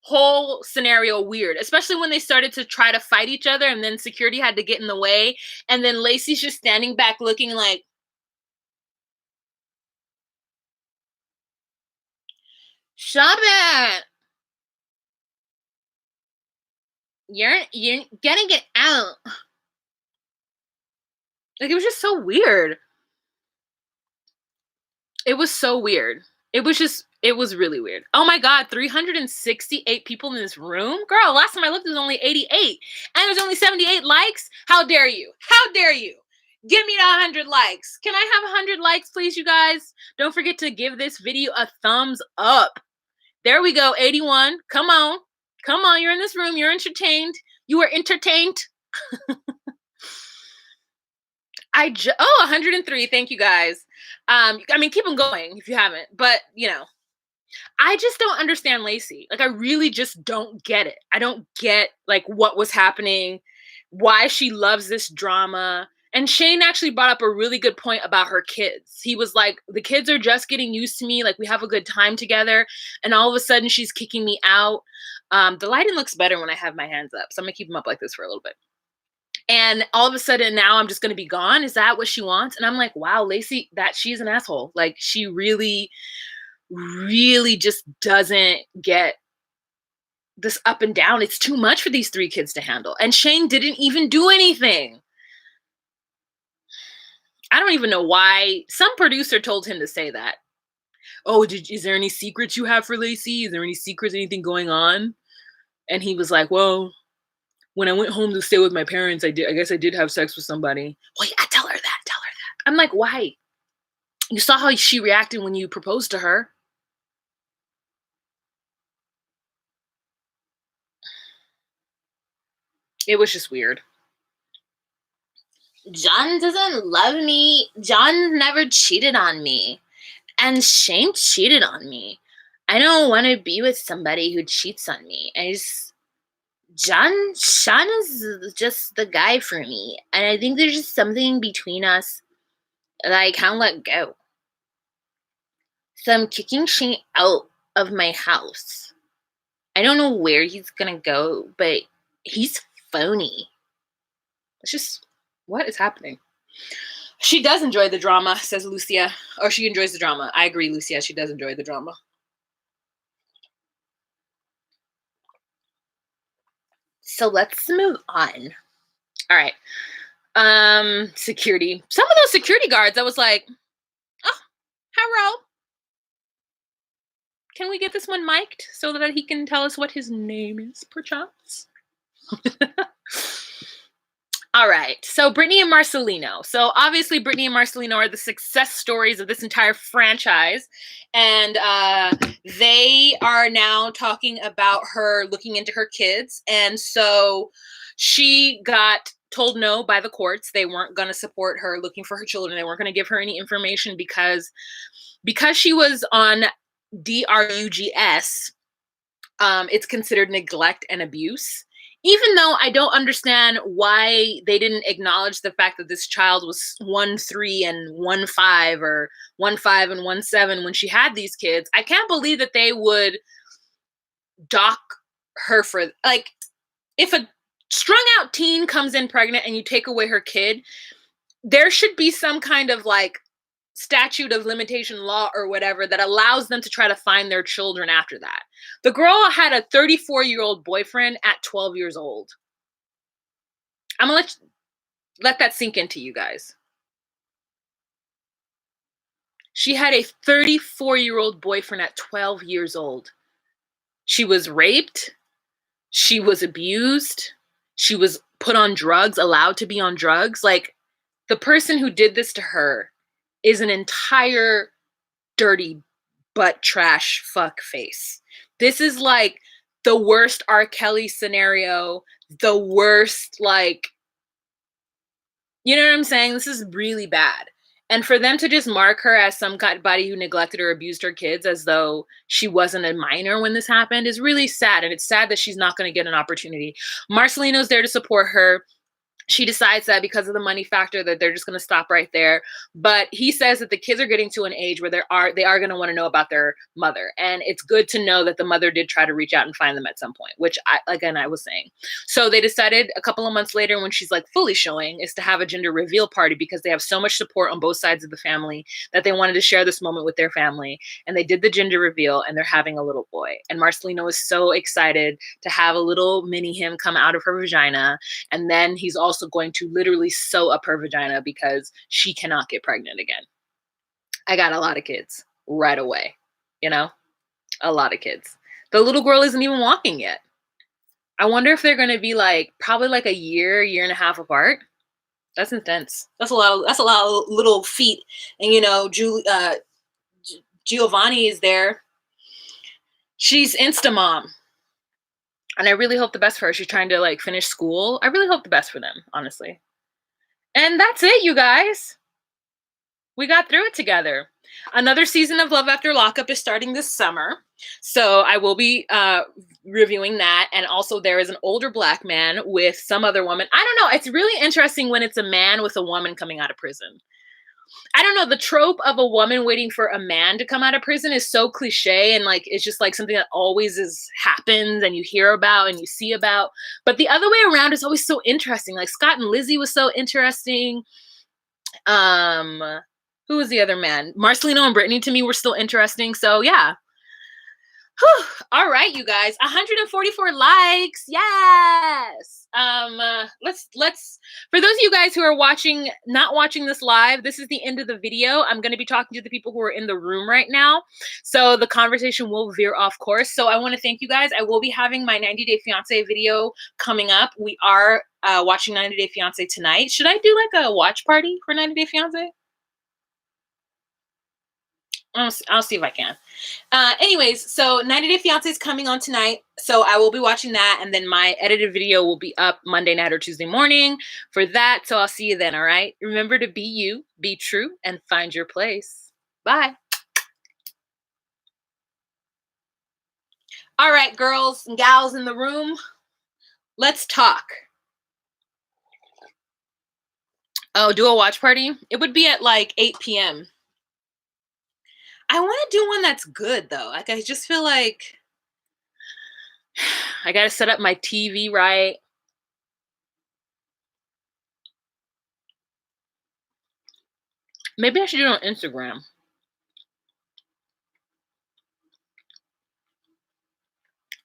whole scenario weird? Especially when they started to try to fight each other and then security had to get in the way. And then Lacey's just standing back looking like, "Stop it. You're gonna get out." Like, it was just so weird. It was so weird. It was really weird. Oh my God, 368 people in this room? Girl, last time I looked, it was only 88. And there's only 78 likes? How dare you? How dare you? Give me 100 likes. Can I have 100 likes, please, you guys? Don't forget to give this video a thumbs up. There we go, 81. Come on. Come on, you're in this room. You're entertained. You are entertained. 103. Thank you, guys. I mean, keep them going if you haven't. But, I just don't understand Lacey. Like, I really just don't get it. I don't get, like, what was happening, why she loves this drama. And Shane actually brought up a really good point about her kids. He was like, "The kids are just getting used to me. Like, we have a good time together. And all of a sudden, she's kicking me out." The lighting looks better when I have my hands up. So I'm going to keep them up like this for a little bit. And all of a sudden now I'm just going to be gone. Is that what she wants? And I'm like, wow, Lacey, that she's an asshole. Like, she really, really just doesn't get this up and down. It's too much for these 3 kids to handle. And Shane didn't even do anything. I don't even know why. Some producer told him to say that. Oh, is there any secrets you have for Lacey? Is there any secrets, anything going on? And he was like, well, when I went home to stay with my parents, I guess I did have sex with somebody. Well, yeah, tell her that. I'm like, why? You saw how she reacted when you proposed to her. It was just weird. John doesn't love me. John never cheated on me. And Shane cheated on me. I don't want to be with somebody who cheats on me. Sean is just the guy for me. And I think there's just something between us that I can't let go. So I'm kicking Shane out of my house. I don't know where he's going to go, but he's phony. It's just, what is happening? She does enjoy the drama, says Lucia. Or she enjoys the drama. I agree, Lucia. She does enjoy the drama. So let's move on. All right. Security. Some of those security guards, I was like, oh, hello. Can we get this one mic'd so that he can tell us what his name is, perchance? All right. So Brittany and Marcelino. So obviously Brittany and Marcelino are the success stories of this entire franchise. And they are now talking about her looking into her kids. And so she got told no by the courts. They weren't going to support her looking for her children. They weren't going to give her any information because she was on DRUGS. It's considered neglect and abuse. Even though I don't understand why they didn't acknowledge the fact that this child was 1-3 and 1-5 or 1-5 and 1-7 when she had these kids, I can't believe that they would dock her for, like, if a strung out teen comes in pregnant and you take away her kid, there should be some kind of like statute of limitation law or whatever that allows them to try to find their children after that. The girl had a 34-year-old boyfriend at 12 years old. I'm going to let that sink into you guys. She had a 34-year-old boyfriend at 12 years old. She was raped. She was abused. She was put on drugs, allowed to be on drugs. Like, the person who did this to her is an entire dirty butt trash fuck face. This is like the worst R. Kelly scenario, the worst, like, you know what I'm saying? This is really bad. And for them to just mark her as somebody who neglected or abused her kids as though she wasn't a minor when this happened is really sad. And it's sad that she's not going to get an opportunity. Marcelino's there to support her. She decides that because of the money factor that they're just going to stop right there. But he says that the kids are getting to an age where they are going to want to know about their mother. And it's good to know that the mother did try to reach out and find them at some point, which I was saying. So they decided a couple of months later, when she's like fully showing, is to have a gender reveal party because they have so much support on both sides of the family that they wanted to share this moment with their family. And they did the gender reveal and they're having a little boy. And Marcelino is so excited to have a little mini him come out of her vagina. And then he's also going to literally sew up her vagina because she cannot get pregnant again. I got a lot of kids right away, you know, a lot of kids. The little girl isn't even walking yet. I wonder if they're going to be like probably like a year and a half apart. That's intense. That's a lot of little feet. And you know, Giovanni is there. She's Insta mom. And I really hope the best for her. She's trying to like finish school. I really hope the best for them, honestly. And that's it, you guys. We got through it together. Another season of Love After Lockup is starting this summer. So I will be reviewing that. And also there is an older black man with some other woman. I don't know. It's really interesting when it's a man with a woman coming out of prison. I don't know, the trope of a woman waiting for a man to come out of prison is so cliche and like it's just like something that always happens and you hear about and you see about. But the other way around is always so interesting. Like Scott and Lizzie was so interesting. Who was the other man? Marcelino and Brittany to me were still interesting. So yeah. Whew. All right, you guys, 144 likes. Yes. Let's for those of you guys who are watching, not watching this live, this is the end of the video. I'm going to be talking to the people who are in the room right now. So the conversation will veer off course. So I want to thank you guys. I will be having my 90 Day Fiance video coming up. We are watching 90 Day Fiance tonight. Should I do like a watch party for 90 Day Fiance? I'll see if I can. Anyways, so 90 Day Fiance is coming on tonight. So I will be watching that. And then my edited video will be up Monday night or Tuesday morning for that. So I'll see you then. All right. Remember to be you, be true, and find your place. Bye. All right, girls and gals in the room, let's talk. Oh, do a watch party? It would be at like 8 p.m. I want to do one that's good though. Like I just feel like I got to set up my TV right. Maybe I should do it on Instagram.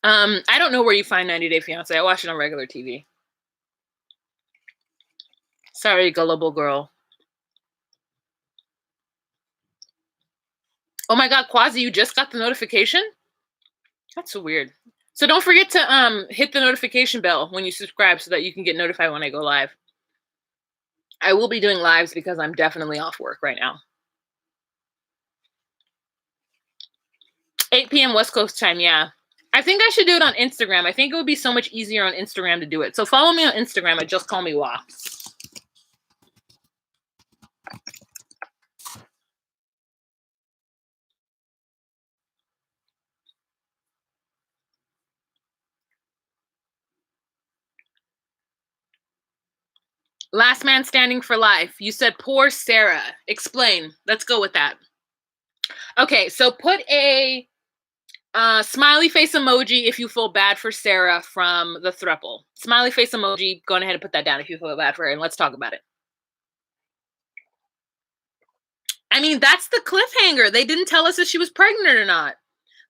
I don't know where you find 90 Day Fiance. I watch it on regular TV. Sorry, gullible girl. Oh my God, Quasi, you just got the notification? That's so weird. So don't forget to hit the notification bell when you subscribe so that you can get notified when I go live. I will be doing lives because I'm definitely off work right now. 8 p.m. West Coast time, yeah. I think I should do it on Instagram. I think it would be so much easier on Instagram to do it. So follow me on Instagram at Just Call Me Wah. Last man standing for life. You said poor Sarah. Explain. Let's go with that. Okay, so put a smiley face emoji if you feel bad for Sarah from the throuple. Smiley face emoji. Go ahead and put that down if you feel bad for her, and let's talk about it. I mean, that's the cliffhanger. They didn't tell us if she was pregnant or not.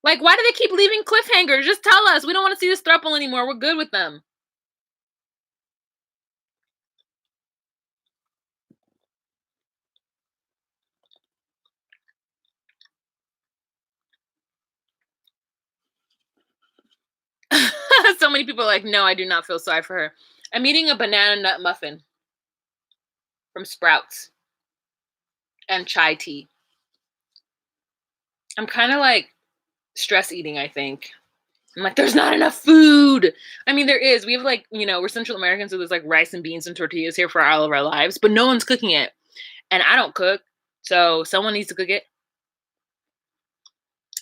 Like, why do they keep leaving cliffhangers? Just tell us. We don't want to see this throuple anymore. We're good with them. So many people are like, no, I do not feel sorry for her. I'm eating a banana nut muffin from Sprouts and chai tea. I'm kind of like stress eating, I think. I'm like, there's not enough food. I mean, there is. We have like, we're Central Americans, so there's like rice and beans and tortillas here for all of our lives, but no one's cooking it. And I don't cook, so someone needs to cook it.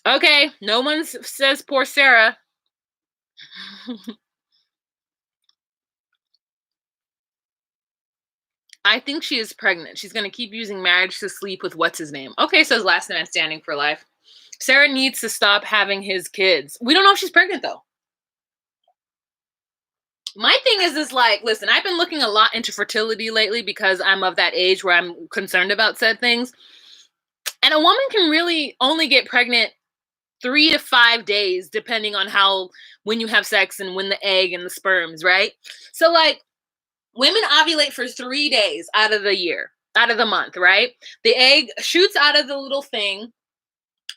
Okay, no one says poor Sarah. I think she is pregnant. She's going to keep using marriage to sleep with what's his name. Okay, says last man standing for life. Sarah needs to stop having his kids. We don't know if she's pregnant, though. My thing is like, listen, I've been looking a lot into fertility lately because I'm of that age where I'm concerned about said things. And a woman can really only get pregnant 3 to 5 days, depending on when you have sex and when the egg and the sperms, right? So like women ovulate for 3 days out of the month, right? The egg shoots out of the little thing,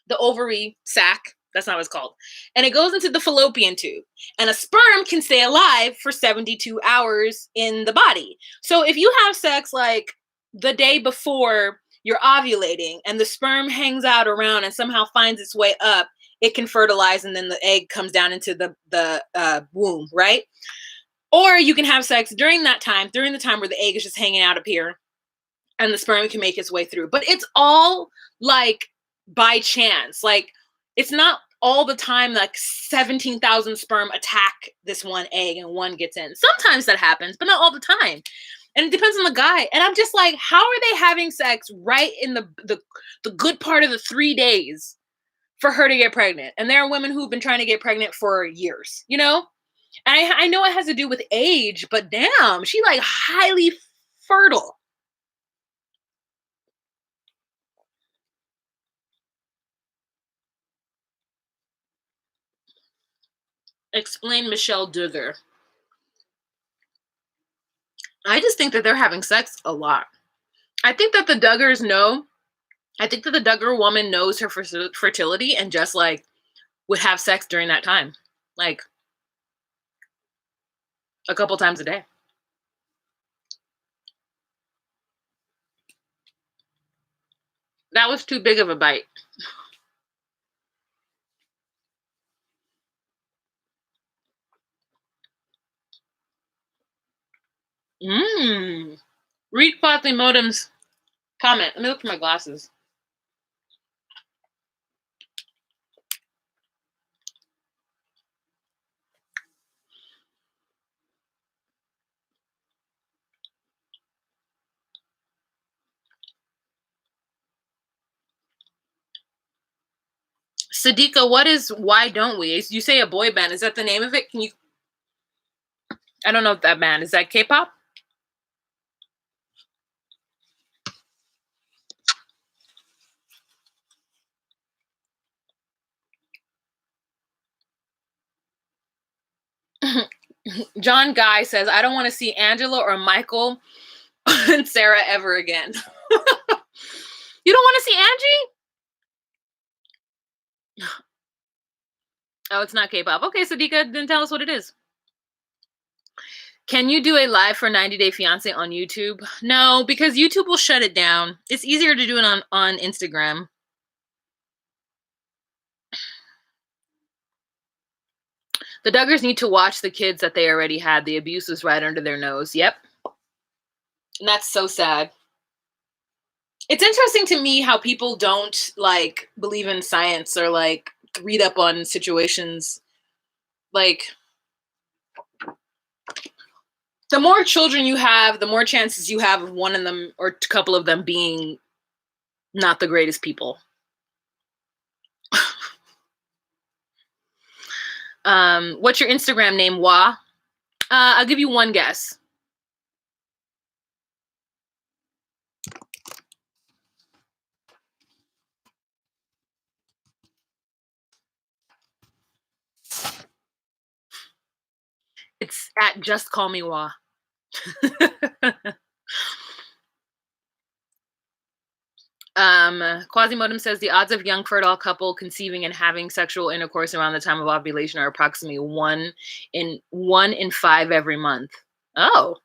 the ovary sac. That's not what it's called. And it goes into the fallopian tube. And a sperm can stay alive for 72 hours in the body. So if you have sex like the day before you're ovulating and the sperm hangs out around and somehow finds its way up, it can fertilize and then the egg comes down into the womb, right? Or you can have sex during the time where the egg is just hanging out up here and the sperm can make its way through. But it's all like by chance. Like it's not all the time like 17,000 sperm attack this one egg and one gets in. Sometimes that happens, but not all the time. And it depends on the guy. And I'm just like, how are they having sex right in the good part of the 3 days for her to get pregnant? And there are women who've been trying to get pregnant for years, And I know it has to do with age, but damn, she like highly fertile. Explain Michelle Duggar. I just think that they're having sex a lot. I think that the Duggars know. I think that the Duggar woman knows her fertility and just like would have sex during that time, like a couple times a day. That was too big of a bite. Read Quatley Modem's comment. Let me look for my glasses. Sadiqa, what is Why Don't We? You say a boy band. Is that the name of it? Can you? I don't know if that band. Is that K-pop? John Guy says, I don't want to see Angela or Michael and Sarah ever again. You don't want to see Angie? Oh, it's not K-pop. Okay, Sadiqa, then tell us what it is. Can you do a live for 90 Day Fiancé on YouTube? No, because YouTube will shut it down. It's easier to do it on Instagram. The Duggars need to watch the kids that they already had. The abuse was right under their nose. Yep. And that's so sad. It's interesting to me how people don't like believe in science or like read up on situations. Like, the more children you have, the more chances you have of one of them or a couple of them being not the greatest people. What's your Instagram name, Wa? I'll give you one guess. It's at Just Call Me Wa. Quasimodem says the odds of young fertile couple conceiving and having sexual intercourse around the time of ovulation are approximately 1 in 5 every month. Oh,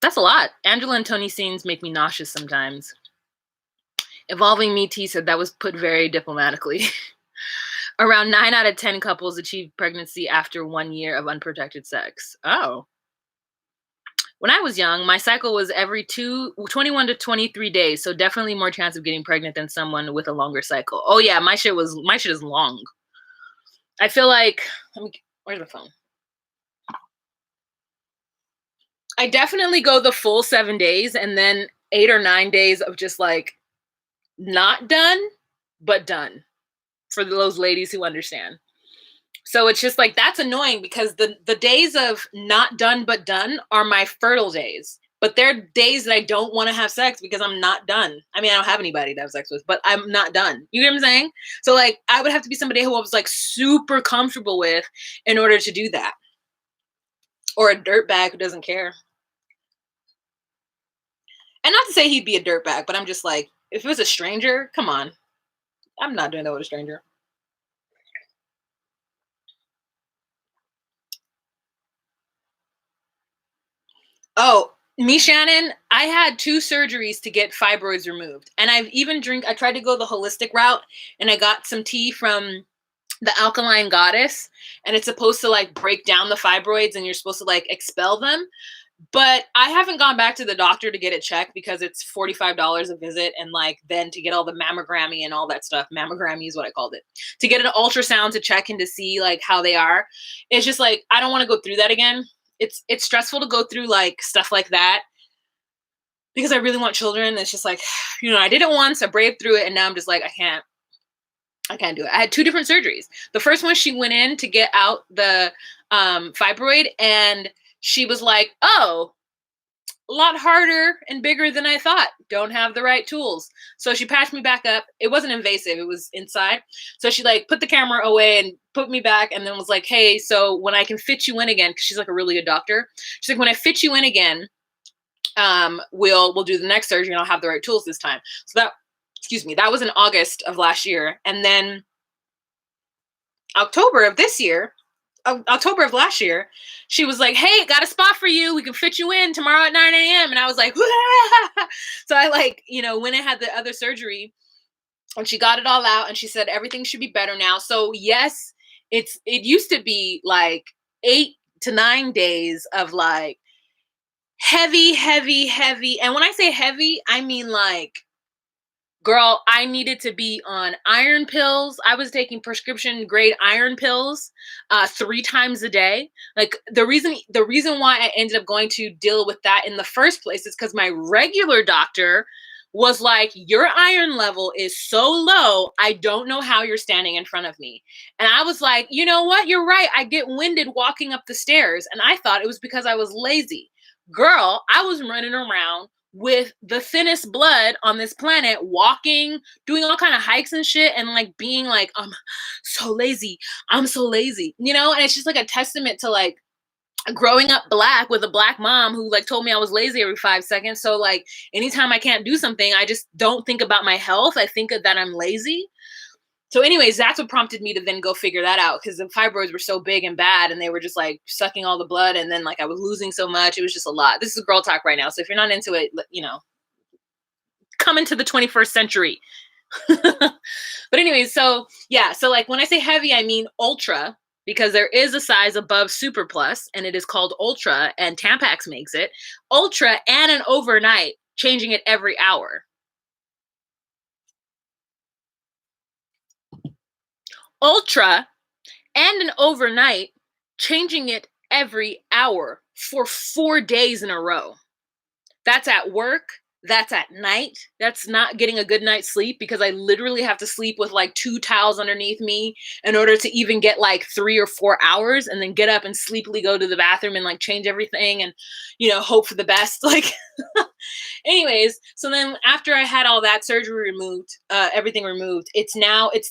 that's a lot. Angela and Tony scenes make me nauseous sometimes. Evolving Me T said that was put very diplomatically. Around 9 out of 10 couples achieve pregnancy after 1 year of unprotected sex. Oh. When I was young, my cycle was every 21 to 23 days, so definitely more chance of getting pregnant than someone with a longer cycle. Oh yeah, my shit is long. I feel like, where's the phone? I definitely go the full 7 days and then 8 or 9 days of just like not done, but done, for those ladies who understand. So it's just like, that's annoying because the days of not done but done are my fertile days. But they're days that I don't want to have sex because I'm not done. I mean, I don't have anybody to have sex with, but I'm not done. You know what I'm saying? So like, I would have to be somebody who I was like super comfortable with in order to do that. Or a dirtbag who doesn't care. And not to say he'd be a dirtbag, but I'm just like, if it was a stranger, come on. I'm not doing that with a stranger. Oh, me, Shannon, I had 2 surgeries to get fibroids removed. And I tried to go the holistic route, and I got some tea from the Alkaline Goddess, and it's supposed to like break down the fibroids and you're supposed to like expel them. But I haven't gone back to the doctor to get it checked because it's $45 a visit, and like then to get all the mammogrammy and all that stuff. Mammogrammy is what I called it. To get an ultrasound to check and to see like how they are. It's just like, I don't want to go through that again. It's stressful to go through like stuff like that because I really want children. It's just like, I did it once, I braved through it, and now I'm just like, I can't do it. I had 2 different surgeries. The first one, she went in to get out the fibroid, and she was like, oh, a lot harder and bigger than I thought. Don't have the right tools. So she patched me back up. It wasn't invasive, it was inside. So she like put the camera away and put me back and then was like, hey, so when I can fit you in again, because she's like a really good doctor. She's like, when I fit you in again, we'll do the next surgery and I'll have the right tools this time. So that, excuse me, that was in August of last year. And then October of last year, she was like, hey, got a spot for you. We can fit you in tomorrow at 9 a.m. And I was like, wah! So I like, went and had the other surgery and she got it all out and she said everything should be better now. So yes, it used to be like 8 to 9 days of like heavy, heavy, heavy. And when I say heavy, I mean like, girl, I needed to be on iron pills. I was taking prescription grade iron pills 3 times a day. Like the reason why I ended up going to deal with that in the first place is because my regular doctor was like, your iron level is so low, I don't know how you're standing in front of me. And I was like, you know what? You're right. I get winded walking up the stairs. And I thought it was because I was lazy. Girl, I was running around with the thinnest blood on this planet, walking, doing all kind of hikes and shit, and like being like, I'm so lazy. I'm so lazy, and it's just like a testament to like growing up black with a black mom who like told me I was lazy every 5 seconds. So like anytime I can't do something, I just don't think about my health. I think that I'm lazy. So anyways, that's what prompted me to then go figure that out, because the fibroids were so big and bad and they were just like sucking all the blood, and then like I was losing so much. It was just a lot. This is girl talk right now. So if you're not into it, come into the 21st century. But anyways, so yeah, so like when I say heavy, I mean ultra, because there is a size above super plus and it is called ultra, and Tampax makes it ultra and an overnight, changing it every hour. Ultra and an overnight, changing it every hour for 4 days in a row. That's at work. That's at night. That's not getting a good night's sleep, because I literally have to sleep with like 2 towels underneath me in order to even get like 3 or 4 hours, and then get up and sleepily go to the bathroom and like change everything and, hope for the best. Like, anyways, so then after I had all that surgery removed, everything removed, it's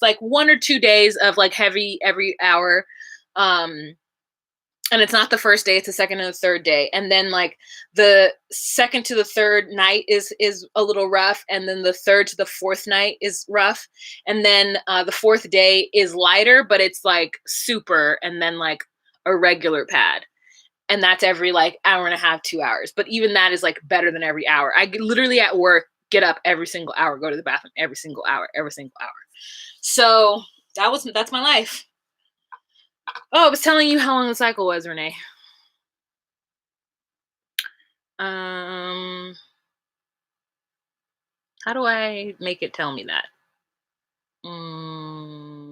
like 1 or 2 days of like heavy every hour. And it's not the first day, it's the second and the third day. And then like the second to the third night is a little rough. And then the third to the fourth night is rough. And then the fourth day is lighter, but it's like super, and then like a regular pad. And that's every like hour and a half, 2 hours. But even that is like better than every hour. I literally at work get up every single hour, go to the bathroom every single hour. So that's my life. Oh, I was telling you how long the cycle was, Renee. How do I make it tell me that?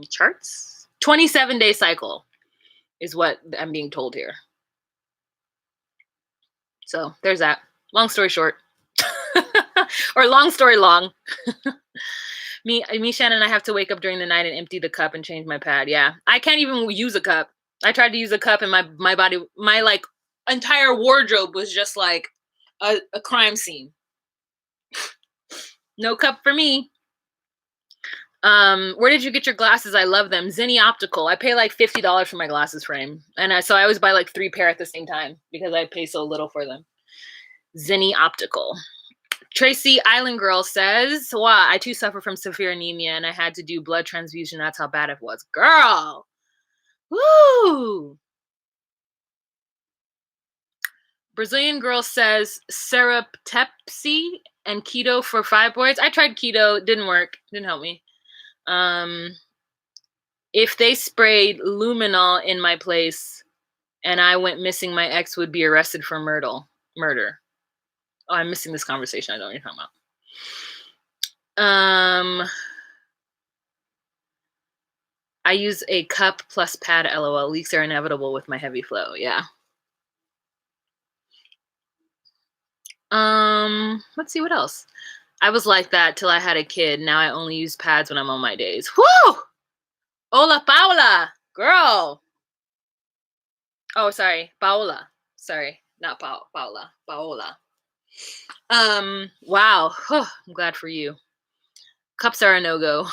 Charts? 27-day cycle is what I'm being told here. So there's that. Long story short. Or long story long. Me, Shannon, I have to wake up during the night and empty the cup and change my pad. Yeah. I can't even use a cup. I tried to use a cup and my body, my like entire wardrobe was just like a crime scene. No cup for me. Where did you get your glasses? I love them. Zinni Optical. I pay like $50 for my glasses frame. And so I always buy like 3 pair at the same time because I pay so little for them. Zinni Optical. Tracy Island Girl says, wow, I too suffer from severe anemia and I had to do blood transfusion. That's how bad it was. Girl. Woo. Brazilian Girl says seraptepsy and keto for fibroids. I tried keto. Didn't work. Didn't help me. If they sprayed luminol in my place and I went missing, my ex would be arrested for murder. Oh, I'm missing this conversation. I don't know what you're talking about. I use a cup plus pad, LOL. Leaks are inevitable with my heavy flow. Yeah. Let's see what else. I was like that till I had a kid. Now I only use pads when I'm on my days. Whoo! Hola, Paula. Girl. Oh, sorry. Paola. Sorry. Not Paula. Paola. Wow. I'm glad for you. Cups are a no-go.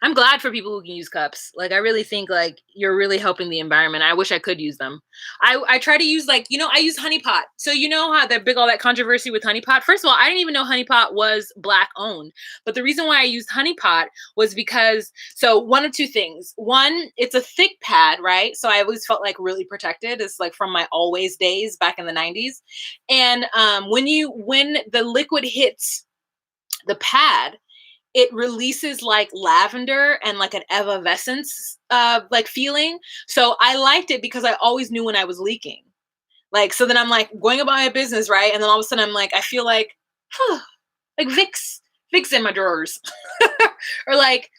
I'm glad for people who can use cups. Like, I really think like you're really helping the environment. I wish I could use them. I try to use like, I use honey pot. So you know how that big all that controversy with honey pot. First of all, I didn't even know honey pot was black owned. But the reason why I used honey pot was because one of two things. One, it's a thick pad, right? So I always felt like really protected. It's like from my always days back in the 90s. And when the liquid hits the pad, it releases like lavender and like an effervescence like feeling. So I liked it because I always knew when I was leaking. Like, so then I'm like going about my business, right? And then all of a sudden I'm like, I feel like, like Vicks in my drawers. Or like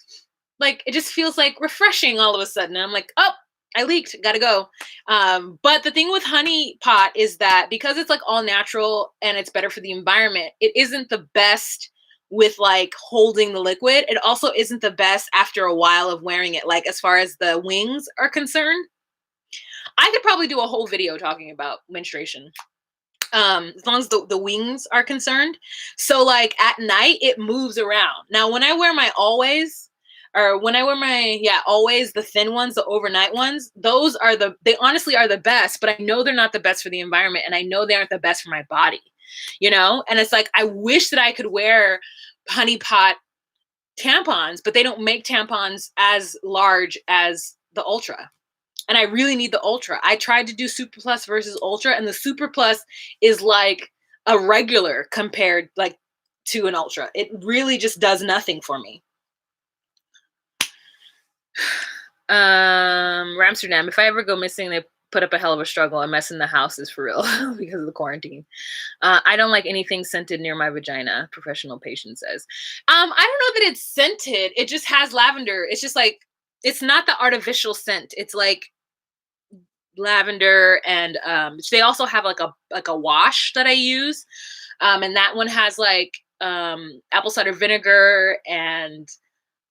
it just feels like refreshing all of a sudden. And I'm like, oh, I leaked, gotta go. But the thing with honey pot is that because it's like all natural and it's better for the environment, it isn't the best with like holding the liquid. It also isn't the best after a while of wearing it. Like as far as the wings are concerned, I could probably do a whole video talking about menstruation. As long as the wings are concerned. So like at night, it moves around. Now, when I wear my always, or when I wear my, always the thin ones, the overnight ones, they honestly are the best, but I know they're not the best for the environment. And I know they aren't the best for my body, And it's like, I wish that I could wear honey pot tampons, but they don't make tampons as large as the Ultra. And I really need the Ultra. I tried to do Super Plus versus Ultra, and the Super Plus is like a regular compared like to an Ultra. It really just does nothing for me. Ramsterdam, if I ever go missing, they put up a hell of a struggle. I'm messing the houses for real because of the quarantine. I don't like anything scented near my vagina, professional patient says. I don't know that it's scented. It just has lavender. It's just like, it's not the artificial scent. It's like lavender, and they also have like a wash that I use, and that one has like apple cider vinegar and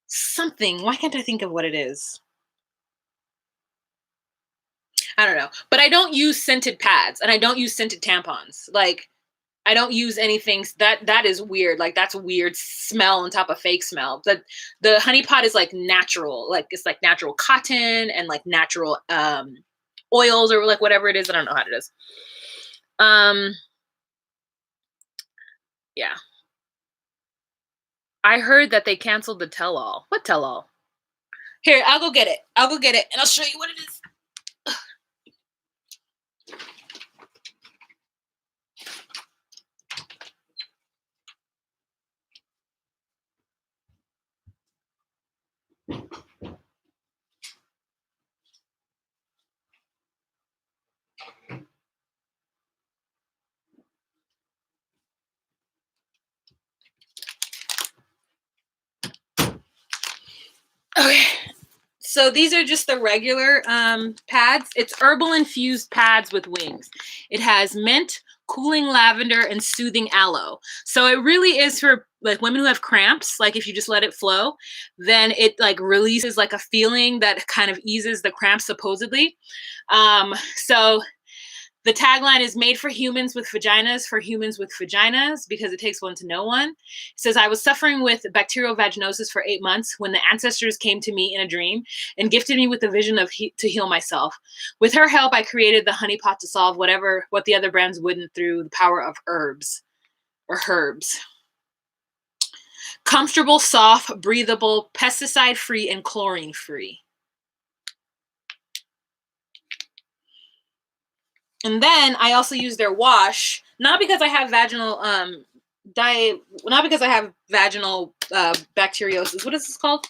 something. Why can't I think of what it is? I don't know, but I don't use scented pads and I don't use scented tampons. Like, I don't use anything that is weird. Like, that's weird smell on top of fake smell. But the honey pot is like natural. Like, it's like natural cotton and like natural oils or like whatever it is. I don't know how it is. Yeah. I heard that they canceled the tell-all. What tell-all? Here, I'll go get it. I'll go get it and I'll show you what it is. Okay. So these are just the regular pads. It's herbal infused pads with wings. It has mint, cooling lavender, and soothing aloe. So it really is for like women who have cramps. Like if you just let it flow, then it like releases like a feeling that kind of eases the cramps supposedly. So the tagline is made for humans with vaginas, because it takes one to know one. It says, I was suffering with bacterial vaginosis for 8 months when the ancestors came to me in a dream and gifted me with the vision of to heal myself. With her help, I created the honey pot to solve what the other brands wouldn't through the power of herbs. Comfortable, soft, breathable, pesticide-free, and chlorine-free. And then I also use their wash, not because I have vaginal bacteriosis. What is this called?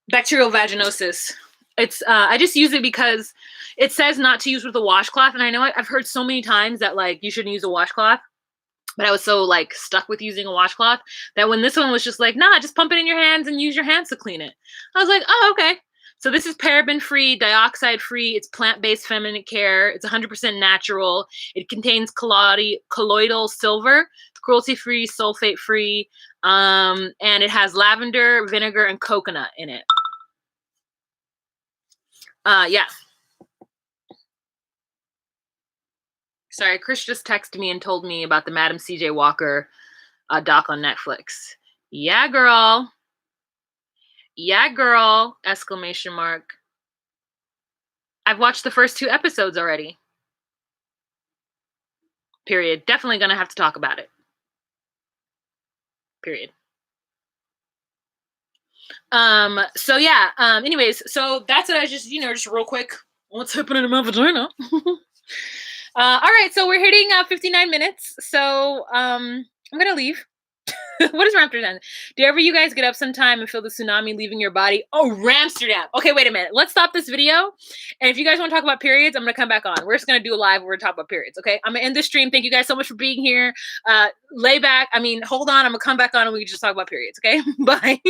Bacterial vaginosis. It's I just use it because it says not to use with a washcloth, and I know I've heard so many times that like you shouldn't use a washcloth, but I was so like stuck with using a washcloth that when this one was just like, nah, just pump it in your hands and use your hands to clean it. I was like, oh, okay. So this is paraben-free, dioxide-free. It's plant-based feminine care. It's 100% natural. It contains colloidal silver. It's cruelty-free, sulfate-free, and it has lavender, vinegar, and coconut in it. Yeah. Sorry, Chris just texted me and told me about the Madam CJ Walker doc on Netflix. Yeah, girl. Yeah, girl! Exclamation mark. I've watched the first 2 episodes already. Period. Definitely gonna have to talk about it. Period. So yeah, anyways, so that's what I just, just real quick. What's happening in my vagina? All right, so we're hitting 59 minutes. So I'm gonna leave. What is Ramsterdam? Do ever you guys get up sometime and feel the tsunami leaving your body? Oh, Ramsterdam. Okay, wait a minute. Let's stop this video. And if you guys want to talk about periods, I'm going to come back on. We're just going to do a live where we're talking about periods. Okay, I'm going to end this stream. Thank you guys so much for being here. Lay back. Hold on. I'm going to come back on and we can just talk about periods. Okay, bye.